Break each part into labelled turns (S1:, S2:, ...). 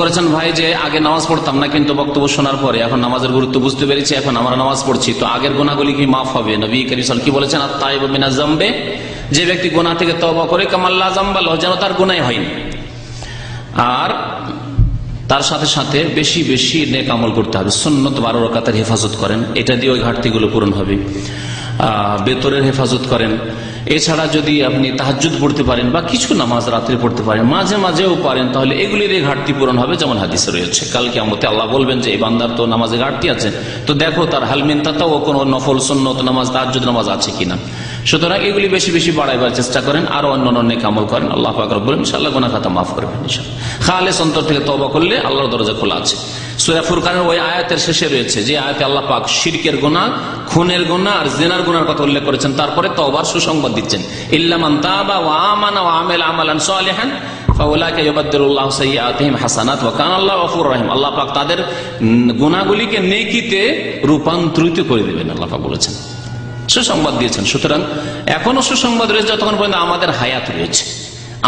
S1: করেছেন ভাই যে আগে নামাজ পড়তাম না, কিন্তু বক্তব্য শোনার পরে এখন নামাজের গুরুত্ব বুঝতে পেরেছি, এখন আমরা নামাজ পড়ছি, তো আগের গুনাহগুলি কি মাফ হবে? নবী করিম সাল্লাল্লাহু আলাইহি ওয়াসাল্লাম কি বলেছেন? আত-তাইবু মিনাজ যামবি, যে ব্যক্তি গুনাহ থেকে তওবা করে কামাল্লা যামবা লাহু, যেন তার গুনাহই হয়নি। আর তার সাথে সাথে বেশি বেশি নেক আমল করতে হবে। সুন্নত 12 রাকাতের হেফাজত করেন, এটা দিয়ে ওই ঘাটতিগুলো পূরণ হবে। বেতরের হেফাজত করেন। এছাড়া যদি আপনি তাহাজ্জুদ পড়তে পারেন বা কিছু নামাজ রাত্রে পড়তে পারেন, মাঝে মাঝেও পারেন, তাহলে এগুলির এই ঘাটতি পূরণ হবে। যেমন হাদিসে রয়েছে, কাল কিয়ামতে আল্লাহ বলবেন যে এই বান্দার তো নামাজে ঘাটতি আছে, তো দেখো তার হালমিন তাতাও কোন নফল সুন্নত নামাজ তাহাজ্জুদ নামাজ আছে কিনা। সুতরাং এগুলি বেশি বেশি বাড়াইবার চেষ্টা করেন, আরো অন্যান্য নেক আমল করেন। আল্লাহ পাক রব্বুল ইনশাআল্লাহ গুনাহ খাতা মাফ করবেন ইনশাআল্লাহ। খালেস অন্তর থেকে তওবা করলে আল্লাহর দরজা খোলা আছে। সূরা ফুরকানের ওই আয়াতের শেষে রয়েছে যে আয়াতে আল্লাহ পাক শিরকের গুনাহ, খুনের গুনাহ আর জিনার গুনার কথা উল্লেখ করেছেন, তারপরে তওবার সুসংবাদ দিচ্ছেন। ইল্লা মান তাবা ওয়া আমানা ওয়া আমিলা আমালান সালিহান ফাউলাইকা ইউবাদদিলুল্লাহু সাইয়্যাতিহিম হাসানাত ওয়া কানা আল্লাহু গফুরুর রহিম। আল্লাহ পাক তাদের গুনাহগুলিকে নেকিতে রূপান্তরিত করে দেবেন, আল্লাহ পাক বলেছেন, সুসংবাদ দিয়েছেন। সুতরাং এখনো সুসংবাদ রয়েছে, যতক্ষণ পর্যন্ত আমাদের হায়াত রয়েছে,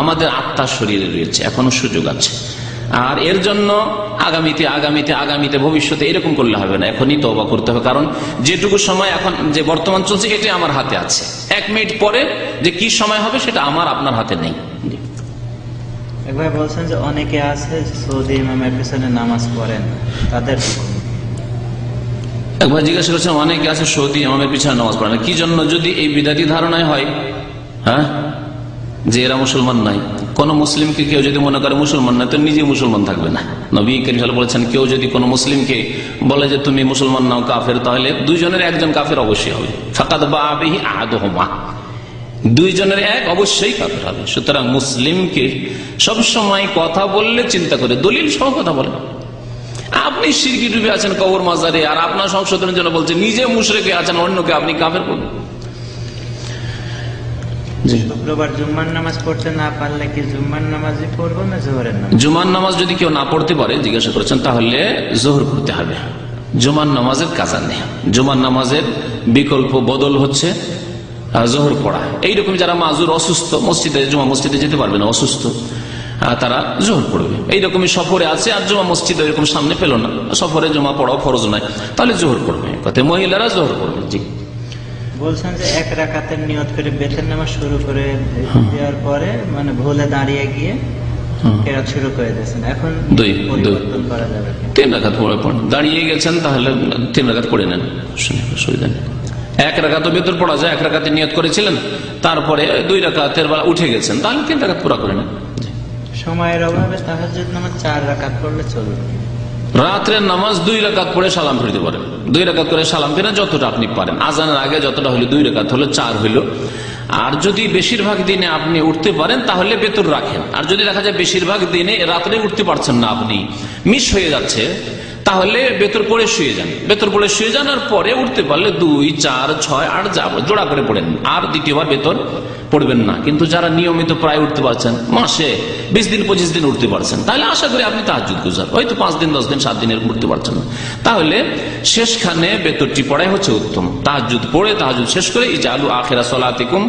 S1: আমাদের আত্মা শরীরে রয়েছে, এখনো সুযোগ আছে। আর এর জন্য আগামীতে আগামীতে আগামীতে ভবিষ্যতে এরকম করলে হবে না, এখনই তওবা করতে হবে। কারণ যেটুকু সময় এখন যে বর্তমান চলছে এটাই আমার হাতে আছে। 1 মিনিট পরে যে কি সময় হবে সেটা আমার আপনার হাতে নেই।
S2: একবার বলছেন যে অনেকে আছে সৌদি ইমামের পিছনে নামাজ পড়েন, তাদের
S1: একবার জিজ্ঞাসা করছেন অনেকে আছে সৌদি ইমামের পিছনে নামাজ পড়ে না, কি জন্য? যদি এই বিদাতি ধারণায় হয়, হ্যাঁ, যে এরা মুসলমান নাই, কোন মুসলিমকে কেউ যদি মনে করে মুসলমান না, তো নিজে মুসলমান থাকবে না। নবী করিম সাল্লাল্লাহু আলাইহি ওয়াসাল্লাম বলেছেন, কেউ যদি কোনো মুসলিমকে বলে যে তুমি মুসলমান নাও কাফের, তাহলে দুইজনের একজন কাফের অবশ্যই হবে। ফাকাদ বাআ বিহি আহাদুহুমা, দুইজনের এক অবশ্যই কাফের হবে। সুতরাং মুসলিমকে সবসময় কথা বললে চিন্তা করে দলিল সহ কথা বলেন। আপনি শিরকি ডুবে আছেন কবর মাজারে, আর আপনার সংশোধনের জন্য বলছেন, নিজে মুশরিকে আছেন, অন্যকে আপনি কাফের করবেন।
S2: শুক্রবার জুম্মার নামাজ পড়তে না পারলে কি জুম্মার নামাজই পড়বো না জোহরের নামাজ?
S1: জুমার নামাজ যদি কেউ না পড়তে পারে, জিজ্ঞাসা করেছেন, তাহলে জোহর পড়তে হবে। জুমার নামাজের কাজা নেই, জুমার নামাজের বিকল্প বদল হচ্ছে জোহর পড়া। এইরকম যারা মাজুর, অসুস্থ, মসজিদে জুমা মসজিদে যেতে পারবে না, অসুস্থ, তারা জোহর পড়বে। এইরকমই সফরে আছে আর জুমা মসজিদ এরকম সামনে পেল না, সফরে জুমা পড়াও ফরজ নয়, তাহলে জোহর পড়বে। কথা মহিলারা জোহর পড়বে। জি,
S2: বলছেন যে 1 রাকাতের নিয়ত করে বেতের নামাজ শুরু করে দেওয়ার পরে মানে ভুলে দাঁড়িয়ে গিয়ে কেরাত শুরু করে দিয়েছেন, এখন পরিবর্তন করা যাবে?
S1: 3 রাকাত পড়ে দাঁড়িয়ে গেছেন, তাহলে 3 রাকাত পড়ে নেন, সুবিধা নেই। 1 রাকাতও বেতর পড়া যায়, 1 রাকাতে নিয়ত করেছিলেন, তারপরে 2 রাকাতের বেলা উঠে গেছেন, তাহলে 3 রাকাত পুরা করে নেন।
S2: সময়ের অভাবে তাহাজ্জুদ নামাজ 4 রাকাত পড়লে চলবে।
S1: রাত্রের নামাজ 2 রাকাত পড়ে সালাম ফিরতে পারেন, 2 রাকাত করে সালাম ফিরে যতটা আপনি পারেন। আজানের আগে যতটা হইলো 2 রাকাত হলো 4 হইলো। আর যদি বেশিরভাগ দিনে আপনি উঠতে পারেন তাহলে বেতর রাখেন। আর যদি দেখা যায় বেশিরভাগ দিনে রাত্রে উঠতে পারছেন না, আপনি মিস হয়ে যাচ্ছে, তাহলে বেতর পড়ে শুয়ে যান, বেতর পড়ে শুয়ে যান, আর পরে উঠতে পারলে 2, 4, 6, 8 যা জোড়া করে পড়েন, আর দ্বিতীয়বার বেতর পড়বেন না। কিন্তু যারা নিয়মিত প্রায় উঠতে পারছেন, মাসে 20 দিন 25 দিন উঠতে পারছেন, তাহলে আশা করি আপনি তাহাজ্জুদ গুজার। হয়তো 5 দিন 10 দিন 7 দিন এরকম উঠতে পারছেন না, তাহলে শেষখানে বেতরটি পড়াই হচ্ছে উত্তম। তাহাজ্জুদ পড়ে তাহাজ্জুদ শেষ করে ইজআলু আখিরা সলাতিকুম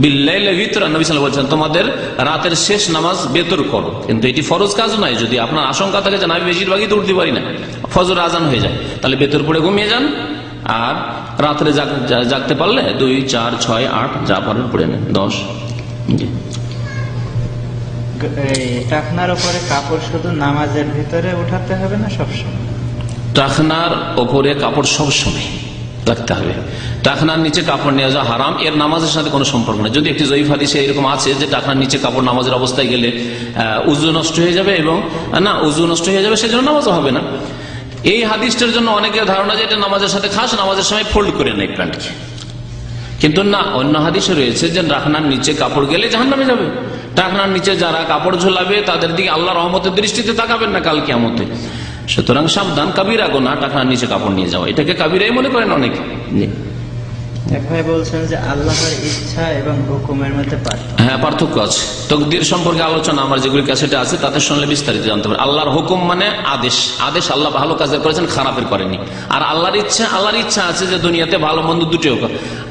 S1: বিল্লাইলি বিতরা, নবী সাল্লাল্লাহু আলাইহি ওয়াসাল্লাম বলছেন তোমাদের রাতের শেষ নামাজ বেতর করো। কিন্তু এটি ফরজ কাজ নয়। যদি আপনার আশঙ্কা থাকে যে আমি বেশিরভাগই তো উঠতে পারি না, ফজর আজান হয়ে যায়, তাহলে বেতর পড়ে ঘুমিয়ে যান, আর রাত্রে জাগতে পারলে 2, 4, 6, 8 যা পারেন পড়ে নেন, 10।
S2: টাকনার উপরে কাপড় শুধু নামাজের ভিতরে উঠাতে হবে না সবসময়?
S1: টাকনার উপরে কাপড় সবসময় রাখতে হবে। টাকনার নিচে কাপড় নিয়ে যাওয়া হারাম, এর নামাজের সাথে কোনো সম্পর্ক নেই। যদি একটি জয়ীফ হাদিসে এরকম আছে যে টাকনার নিচে কাপড় নামাজের অবস্থায় গেলে উযু নষ্ট হয়ে যাবে, এবং না উযু নষ্ট হয়ে যাবে, সেজন্য নামাজও হবে না। এই হাদিসটার জন্য অনেকের ধারণা যে এটা নামাজের সাথে খাস, নামাজের সময় ফোল্ড করে নেয় প্যান্টকে, কিন্তু না, অন্য হাদিসে রয়েছে যে টাকনার নিচে কাপড় গেলে জাহান্নামে যাবে। টাকনার নিচে যারা কাপড় ঝোলাবে তাদের দিকে আল্লাহ রহমতের দৃষ্টিতে তাকাবেন না কাল কিয়ামতে। সুতরাং সাবধান, কাবিরা গুনাহ টাকনার নিচে কাপড় নিয়ে যাওয়া, এটাকে কাবিরাই মনে করেন অনেকে।
S2: এক ভাই বলছেন যে আল্লাহর ইচ্ছা এবং হুকুমের মধ্যে পার্থক্য।
S1: হ্যাঁ, পার্থক্য আছে। তাকদীর সম্পর্কে আলোচনা আমার যেগুলি ক্যাসেটে আছে তাতে শুনলে বিস্তারিত জানতে পারে। আল্লাহর হুকুম মানে আদেশ, আদেশ আল্লাহ ভালো কাজের করেছেন, খারাপের করেনি। আর আল্লাহর ইচ্ছা, আল্লাহর ইচ্ছা আছে যে দুনিয়াতে ভালো মন্দ দুটোই হোক।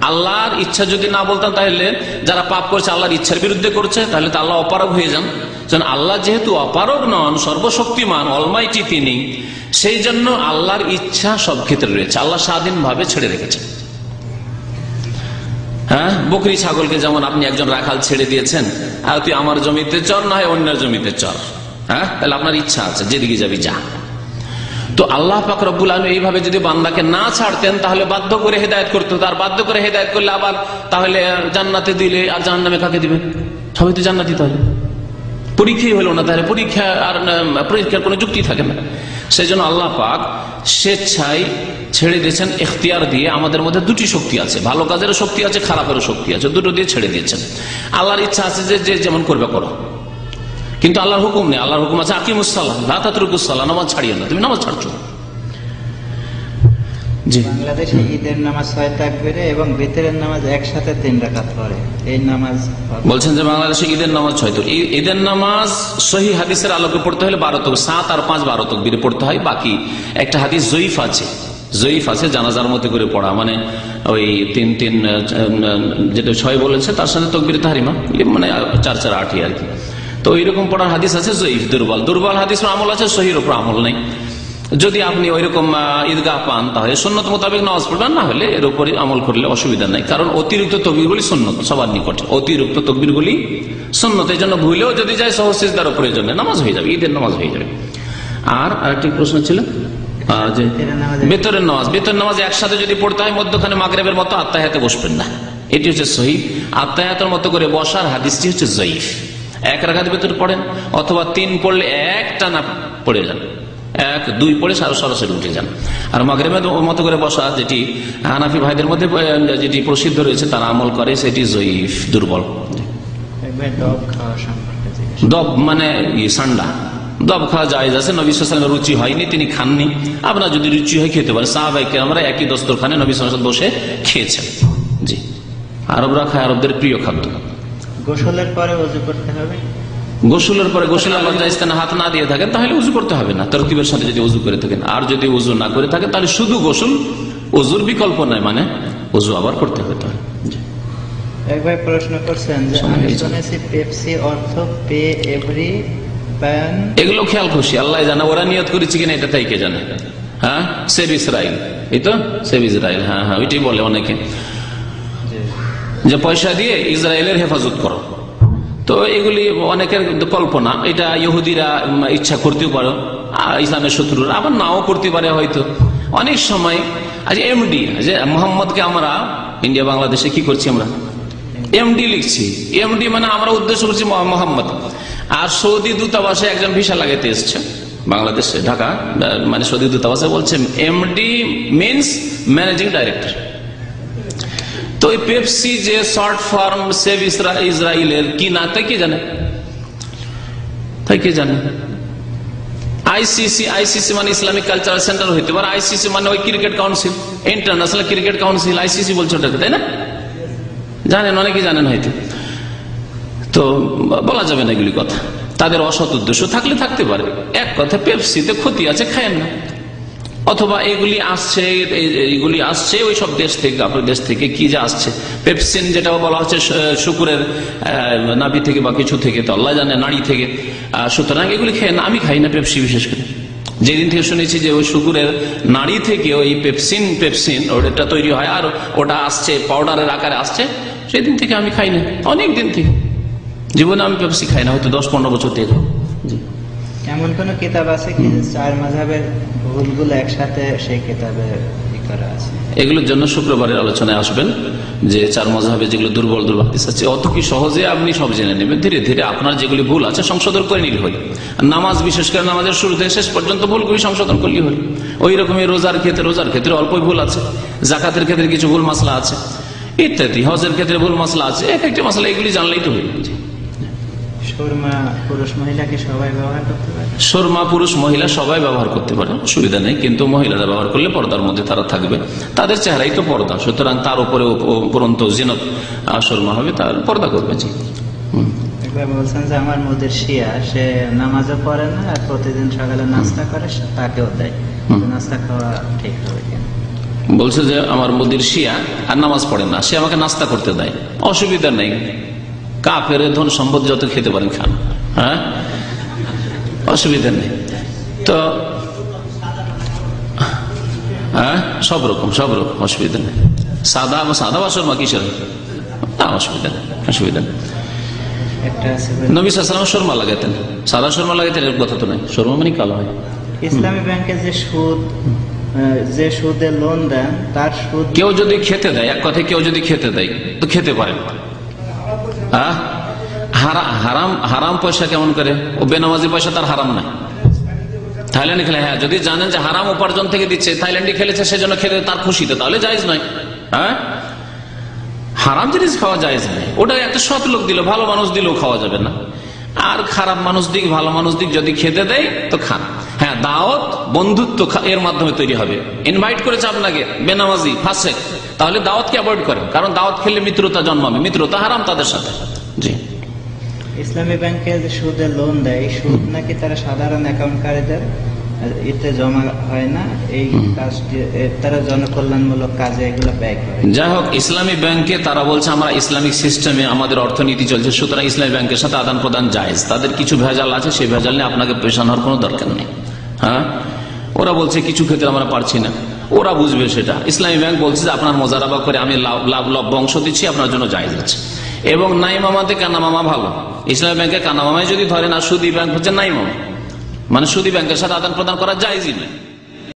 S1: আল্লাহর ইচ্ছা যদি না বলতাম, তাহলে যারা পাপ করছে আল্লাহর ইচ্ছার বিরুদ্ধে করছে, তাহলে তো আল্লাহ অপারগ হয়ে যান। আল্লাহ যেহেতু অপারগ নন, সর্বশক্তিমান, অলমাইটি তিনি, সেই জন্য আল্লাহর ইচ্ছা সব ক্ষেত্রে রয়েছে। আল্লাহ স্বাধীনভাবে ছেড়ে রেখেছেন। হ্যাঁ, বকরি ছাগলকে যেমন আপনি একজন রাখাল ছেড়ে দিয়েছেন, আর তুই আমার জমিতে চর, না হয় অন্যের জমিতে চর, হ্যাঁ, তাহলে আপনার ইচ্ছা আছে, যেদিকে যাবি যা। তো আল্লাহ পাক রব্বুল আলামিন এইভাবে যদি বান্দাকে না ছাড়তেন তাহলে বাধ্য করে হেদায়েত করতে হতো। আর বাধ্য করে হেদায়েত করলে আবার তাহলে জান্নাতে দিলে আর জাহান্নামে কাকে দিবেন? সবাই তো জান্নাতি। তাহলে পরীক্ষাই হলো না, তাহলে পরীক্ষার কোনো যুক্তি থাকে না। সেই জন্য আল্লাহ পাক স্বেচ্ছায় ছেড়ে দিয়েছেন, এখতিয়ার দিয়ে। আমাদের মধ্যে দুটি শক্তি আছে, ভালো কাজেরও শক্তি আছে, খারাপেরও শক্তি আছে, দুটো দিয়ে ছেড়ে দিয়েছেন। আল্লাহর ইচ্ছা আছে যে যেমন করবে করো, কিন্তু আল্লাহর হুকুম নেই। আল্লাহর হুকুম আছে আকিমুস সালাহ লা তাতরুকুস সালাহ, নামাজ ছাড়িও না, তুমি নামাজ ছাড়ছো। জি,
S2: বাংলাদেশে ঈদের নামাজ 6 তাকবীরে এবং ভিতরের নামাজ একসাথে 3 রাকাত পড়ে, এই নামাজ
S1: বলছেন যে বাংলাদেশে ঈদের নামাজ 6 তো ঈদের নামাজ সহিহ হাদিসের আলোকে পড়তে হলে 12 তকবীর, 7 আর 5 12 তকবীরে পড়তে হয়। বাকি একটা হাদিস জয়ীফ আছে জানাজার মতো করে পড়া, মানে ওই 3-3 যেটা 6 বলেছে তার সাথে তকবীর তাহরিমা, মানে 4-4 8 আর কি। তো এইরকম পড়ার হাদিস আছে জয়ীফ, দুর্বল হাদিসের আমল আছে, সহির উপর আমল নেই। যদি আপনি ওইরকম ঈদগাহ পান তাহলে সুন্নত মোতাবেক নামাজ পড়বেন, না হলে এর উপরে আমল করলে অসুবিধা নাই। কারণ অতিরিক্ত তকবীরগুলি সুন্নত, সবার নিকটে অতিরিক্ত তকবীরগুলি সুন্নত। এই জন্য ভুলেও যদি যায় সহজ সিজদার প্রয়োজন নেই, নামাজ হয়ে যাবে, ঈদের নামাজ হয়ে যাবে। আর আরেকটি প্রশ্ন ছিল যে বেতরের নামাজ একসাথে যদি পড়তে হয় মধ্যখানে মাগরিবের মতো আত্তাহিয়াতে বসবেন না, এটি হচ্ছে সহিহ। আত্তাহিয়াতের মতো করে বসার হাদিসটি হচ্ছে জয়ীফ। 1 রাকাত বেতর পড়েন, অথবা 3 পড়লে একটানা পড়ে যান, 1 2 পড়ে সরাসরি উঠে যান। আর মাগরিবের মতো করে বসা, যেটি হানাফি ভাইদের মধ্যে যেটি প্রসিদ্ধ রয়েছে তারা আমল করে, সেটি জয়ীফ, দুর্বল। দব মানে সান্ডা, দব খাওয়া জায়েজ আছে, নবী সাল্লাল্লাহু আলাইহি ওয়াসাল্লামের রুচি হয়নি, তিনি খাননি। আপনার যদি রুচি হয় খেতে পারেন। সাহাবায়ে কেরামরা একই দস্তরখানে নবী সাল্লাল্লাহু আলাইহি ওয়াসাল্লাম বসে খেয়েছেন। জি, আরবরা খায়, আরবদের প্রিয় খাদ্য।
S2: গোসলের পরে ওযু করতে হবে।
S1: গোসলের পরে গোসলের লজ্জাস্থানে হাত না দিয়ে থাকেন তাহলে উজু করতে হবে না, তরতিবের সাথে যদি উজু করে থাকেন। আর যদি উজু না করে থাকেন তাহলে শুধু গোসল, উজুর বিকল্প নাই, মানে উজু আবার করতে হবে। তাহলে
S2: একবার প্রশ্ন করছেন যে আমি শুনেছি পেপসি অর্থ পে এভরি প্যান,
S1: এগুলো খেয়াল খুশি আল্লাহ জানে, ওরা নিয়ত করেছে কিনা এটা তাই কে জানে। হ্যাঁ, সেভ ইসরাইল, এই তো সেভ ইসরাইল, হ্যাঁ হ্যাঁ ওইটাই বলে অনেকে, যে পয়সা দিয়ে ইসরায়েলের হেফাজত করো। তো এগুলি অনেকের কল্পনা, এটা ইহুদিরা ইচ্ছা করতেও পারে, ইসলামের শত্রুরা আবার নাও করতে পারে হয়তো। অনেক সময় আজ এমডি, যে মোহাম্মদকে আমরা ইন্ডিয়া বাংলাদেশে কি করছি, আমরা এমডি লিখছি। এমডি মানে আমরা উদ্দেশ্য করছি মোহাম্মদ। আর সৌদি দূতাবাসে একজন ভিসা লাগাইতে এসছে বাংলাদেশে, ঢাকা, মানে সৌদি দূতাবাসে বলছে এমডি মিনস ম্যানেজিং ডাইরেক্টর। তো এই পেপসি যে শর্ট ফর্ম সেভ ইসরায়েলের কি না তাই কে জানে, আইসিসি মানে ইসলামিক কালচারাল সেন্টার হইতে পারে, আইসিসি মানে ওই cricket council, international cricket council, ICC বলছে ওটাকে, তাই না? জানেন, অনেকেই জানেন হয়তো। তো বলা যাবে না এগুলি কথা, তাদের অসৎ উদ্দেশ্য থাকলে থাকতে পারে। এক কথা, পেপসিতে ক্ষতি আছে, খায়েন না। অথবা এগুলি আসছে ওই সব দেশ থেকে, আপনার দেশ থেকে কি যে আসছে, পেপসিন যেটা বলা হচ্ছে শুকুরের নাভি থেকে বা কিছু থেকে, তো আল্লাহ জানে, নাড়ি থেকে। সুতরাং এগুলি খেয়ে না, আমি খাই না পেপসি। বিশেষ করে যেদিন থেকে শুনেছি যে ওই শুকুরের নাড়ি থেকে ওই পেপসিন ওটা তৈরি হয়, আর ওটা আসছে পাউডারের আকারে আসছে, সেদিন থেকে আমি খাই না। অনেক দিন থেকে জীবনে আমি পেপসি খাই না, হয়তো 10-15 বছর থেকে। জি,
S2: এমন কোন কিতাব আছে কি 4 মাযহাবের ভুলগুলো একসাথে সেই কিতাবে করা আছে?
S1: এগুলোর জন্য শুক্রবারের আলোচনায় আসবেন, যে 4 মাযহাবে যেগুলো দুর্বল হাদিস আছে। অত কি সহজে আপনি সব জেনে নেবেন? ধীরে ধীরে আপনার যেগুলি ভুল আছে সংশোধন করে নিলে হল। নামাজ, বিশেষ করে নামাজের শুরু থেকে শেষ পর্যন্ত ভুলগুলি সংশোধন করলে হল। ওই রকমই রোজার ক্ষেত্রে অল্প ভুল আছে, জাকাতের ক্ষেত্রে কিছু ভুল মাসলা আছে ইত্যাদি, হজের ক্ষেত্রে ভুল মাসলা আছে। এক একটা মাসলা এগুলি জানলেই তো হইল।
S2: সুরমা পুরুষ মহিলা কি সবাই ব্যবহার করতে পারে?
S1: সুরমা পুরুষ মহিলা সবাই ব্যবহার করতে পারে, অসুবিধা নেই। কিন্তু মহিলারা ব্যবহার করলে পর্দার মধ্যে তারা থাকবে, তাদের চেহারাই তো পর্দা, সুতরাং তার উপরে উপরন্ত জিনত সুরমা হবে, তার পর্দা করবে। জি,
S2: একবার বলছেন যে আমার মুদির শিয়া, সে নামাজও পড়ে না আর প্রতিদিন সকালে নাস্তা করে, তাকেও দেয়, নাস্তা খাওয়া ঠিক হবে কিনা?
S1: বলছে যে আমার মুদির শিয়া আর নামাজ পড়ে না, সে আমাকে নাস্তা করতে দেয়, অসুবিধা নেই। কাফের ধন সম্পদ যত খেতে পারেন খান, হ্যাঁ, অসুবিধা নেই তো। হ্যাঁ, সব রকম অসুবিধা নেই। সাদা বা সুরমা কিসের, না অসুবিধা নেই, অসুবিধা নেই। নবী সাল্লাল্লাহু আলাইহি ওয়াসাল্লাম সুরমা লাগাতেন, সাদা সুরমা লাগাতেন, এর কথা তো নাই। সুরমা মানে কালো হয়।
S2: ইসলামী ব্যাংকে যে সুদে লোন দেন তার সুদ
S1: কেউ যদি খেতে দেয়, এক কথায় কেউ যদি খেতে দেয় তো খেতে পারেন। হারাম পয়সা কেমন করে? ও বেনামাজি পয়সা, তার হারাম নাই। থাইল্যান্ডে খেলে, হ্যাঁ, যদি জানেন যে হারাম উপার্জন থেকে দিচ্ছে, থাইল্যান্ডে খেলেছে সেজন্য খেতে তার খুশিতে, তাহলে জায়েজ নয়। হ্যাঁ, হারাম জিনিস খাওয়া জায়েজ নাই। ওটা একটা সৎ লোক দিল, ভালো মানুষ দিলেও খাওয়া যাবে না। আর খারাপ মানুষ দিক ভালো মানুষ দিক যদি খেতে দেয় তো খান। হ্যাঁ, দাওয়াত বন্ধুত্ব এর মাধ্যমে তৈরি হবে। ইনভাইট করেছে আপনাকে বেনামাজি ফাসেক, তাহলে দাওয়াতকে অ্যাভয়েড করেন, কারণ দাওয়াত খেলে মিত্রতা জন্মাবে, মিত্রতা হারাম তাদের সাথে। জি,
S2: ইসলামী ব্যাংকে যে সুদে লোন দেয়, সুদ নাকি তারা সাধারণ অ্যাকাউন্টকারীদের এতে জমা হয় না, এই কাজটি তারা জনকল্যাণমূলক কাজে এগুলো ব্যয় করে।
S1: যাই হোক, ইসলামী ব্যাংকে তারা বলছে আমরা ইসলামিক সিস্টেমে আমাদের অর্থনীতি চলছে, সুতরাং ইসলামী ব্যাংকের সাথে আদান প্রদান জায়েজ। তাদের কিছু ভেজাল আছে, সেই ভেজাল নিয়ে আপনাকে পেশান হওয়ার কোনো দরকার নেই। হ্যাঁ, ওরা বলছে কিছু ক্ষেত্রে আমরা পারছি না, ওরা বুঝবে সেটা। ইসলামী ব্যাংক বলছে যে আপনার মোজারাবা করে আমি লাভ অংশ দিচ্ছি, আপনার জন্য জায়েজ আছে। এবং নাই মামাতে কানা মামা ভালো। ইসলামী ব্যাংকে কানা মামায় যদি ধরেন, আর সুদী ব্যাংক হচ্ছে নাই মামা, মানে সুদী ব্যাংকের সাথে আদান প্রদান করা জায়েজই নয়।